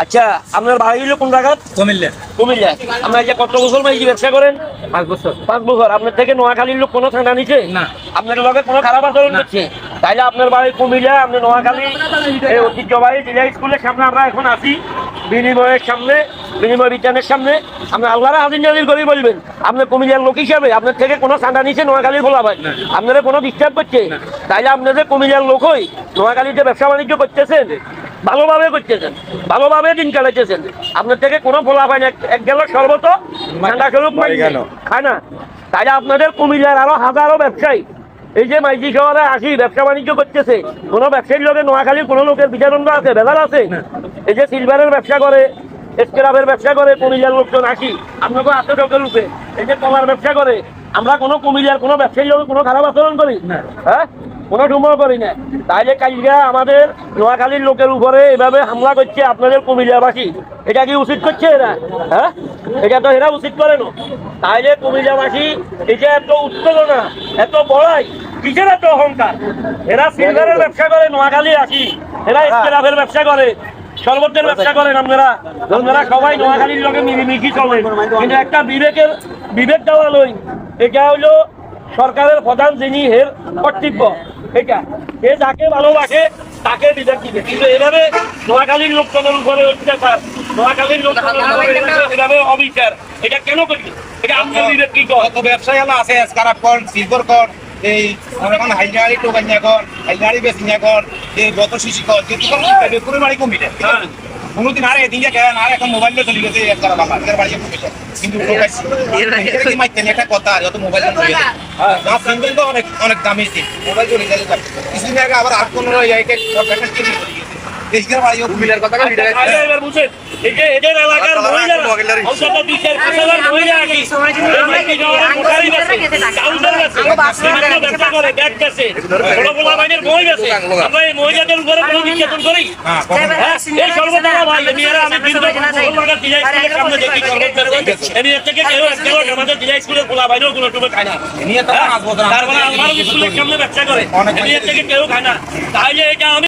আচ্ছা, আপনার বাড়ি হলো কোন জায়গা? কুমিল্লা। কুমিল্লা। আপনার যে কত বছর মাইজি ব্যবসা করেন? 5 বছর। 5 বছর। আপনার থেকে নোয়াখালীর লোক কোনো ঠান্ডা নিচ্ছে না। আপনার লগে কোনো খারাপ আচরণ করছে? তাইলে আপনার বাড়ি কুমিল্লা, আপনি নোয়াখালী এই ঐতিহ্যবাহী জিলা স্কুলের সামনে আমরা এখন আছি, বিনিময়ের সামনে, বিনিময় বিজ্ঞানের সামনে। আপনি আল্লাহরা হাজির নাজির করে বলবেন আপনি কুমিল্লার লোক হিসাবে আপনার থেকে কোনো ঠান্ডা নিচ্ছে নোয়াখালীর বলা হয়? আপনারা কোনো ডিস্টার্ব করছে? তাইলে আপনাদের কুমিল্লার লোক হই নোয়াখালীতে ব্যবসা বাণিজ্য করতেছেন, ভালোভাবে করতেছেন, ভালোভাবে দিন কাটাইতেছেন। আপনার থেকে কোনো ফলা পায় না। এক গেল সর্বত ঠান্ডা স্বরূপ খায় না। তাই আপনাদের কুমিল্লার আরো হাজারো ব্যবসায়ী এই যে মাইজি শহরে আসি ব্যবসা বাণিজ্য করতেছে, কোনো ব্যবসায়ীর লোকের নোয়াখালীর কোনো লোকের বিচারণ্ড আছে, বেজার আছে? এই যে সিলভারের ব্যবসা করে, স্ক্রাবের ব্যবসা করে কুমিল্লার লোকজন আসি, আপনাকে আছে লোকের রূপে। এই যে কলার ব্যবসা করে, আমরা কোনো কুমিল্লার কোনো ব্যবসায়ীর লোকের কোনো খারাপ আচরণ করি? হ্যাঁ, কোনো ডুমো করি না। তাইলে কালকে আমাদের নোয়াখালীর লোকের উপরে এভাবে হামলা করছে আপনাদের কুমিল্লাবাসী, এটা কি উচিত করছে এরা? হ্যাঁ, এটা তো এরা উচিত করে না। তাইলে কুমিল্লাবাসী এই যে এত উত্তেজনা, এত বড়াই, কিসের এত অহংকার? এরা সিলভারের ব্যবসা করে নোয়াখালী আসি, এরা স্ক্রাবের ব্যবসা করে, শরবতের ব্যবসা করেন আপনারা। আপনারা সবাই নোয়াখালীর লোকে মিলিমিশি চলেন, কিন্তু একটা বিবেক দেওয়া লই। এটা হইলো সরকারের প্রধান যিনি এর কর্তব্য। এটা এ যাকে ভালোবাসে তাকে বিবেক দিবে, কিন্তু এভাবে নোয়াখালীর লোকজনের উপরে অত্যাচার, নোয়াখালীর লোকজনের এভাবে অবিচার, এটা কেন করবে? এটা আপনার বিবেক কি কর? ব্যবসায়ী আছে, স্ক্রাব কর, সিলভার কর, এই এখন হাইলারি টোকাইয়া কর, হাইলারি বেসিয়া কর, এই বত শিশি কর, যেটুকু পুরো বাড়ি কমিলে কোনোদিন আরে এদিন কেন আর এখন মোবাইলে চলে গেছে একটা বাবা এর বাড়ি কমিলে কিন্তু একটা কথা যত মোবাইল তো অনেক অনেক দামি ছিল মোবাইল চলে গেছে কিছুদিন আগে আবার 8-15 দেশের বাড়িও কুমিল্লার কথা এবার বুঝেন, এই যে এদের এলাকার মহিলারা অন্তত 20-25 মহিলা আছি, ব্যবসা করে, ব্যাগ গেছে, ছোট পোলা বাইনের বই গেছে। আমরা এই মহিলাদের উপরে কোনো নির্যাতন করি? এই সর্বদারা ভাই মেয়েরা আমি সামনে দেখি এর থেকে কেউ আমাদের জিলা স্কুলের পোলা বাইরেও কোনো টুকু খায় না, তার মানে আমার স্কুলের সামনে ব্যবসা করে, এর থেকে কেউ খায় না। তাইলে এটা আমি